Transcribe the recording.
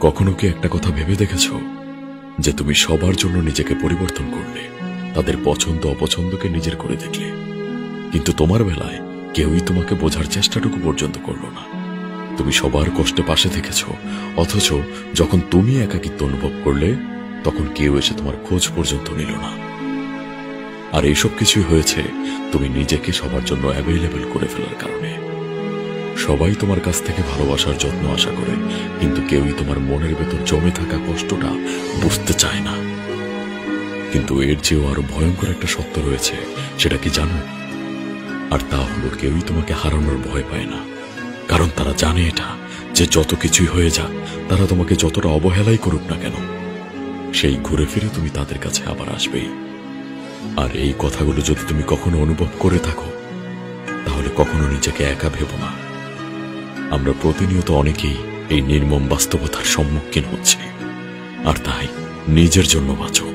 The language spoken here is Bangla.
কখনো কি একটা কথা ভেবে দেখেছো যে তুমি সবার জন্য নিজেকে পরিবর্তন করলে, তাদের পছন্দ অপছন্দকে নিজের করে দেখলে, কিন্তু তোমার বেলায় কেউই তোমাকে বোঝার চেষ্টাটুকু পর্যন্ত করলো না। তুমি সবার কষ্টে পাশে থেকেছো, অথচ যখন তুমি একাকিত্ব অনুভব করলে তখন কেউ এসে তোমার খোঁজ পর্যন্ত নিল না। আর এইসব কিছুই হয়েছে তুমি নিজেকে সবার জন্য অ্যাভেলেবল করে ফেলার কারণে। সবাই তোমার কাছ থেকে ভালোবাসার যত্ন আশা করে, কিন্তু কেউই তোমার মনের ভেতর জমে থাকা কষ্টটা বুঝতে চায় না। কিন্তু এর চেয়েও আরো ভয়ঙ্কর একটা সত্য রয়েছে, সেটা কি জানো? আর তা হলো, কেউই তোমাকে হারানোর ভয় পায় না, কারণ তারা জানে এটা যে যত কিছুই হয়ে যাক, তারা তোমাকে যতটা অবহেলাই করুক না কেন, সেই ঘুরে ফিরে তুমি তাদের কাছে আবার আসবেই। আর এই কথাগুলো যদি তুমি কখনো অনুভব করে থাকো, তাহলে কখনো নিজেকে একা ভেবো না। আমরা প্রতিনিয়ত অনেকেই এই নির্মম বাস্তবতার সম্মুখীন হচ্ছি, আর তাই নিজের জন্য বাঁচো।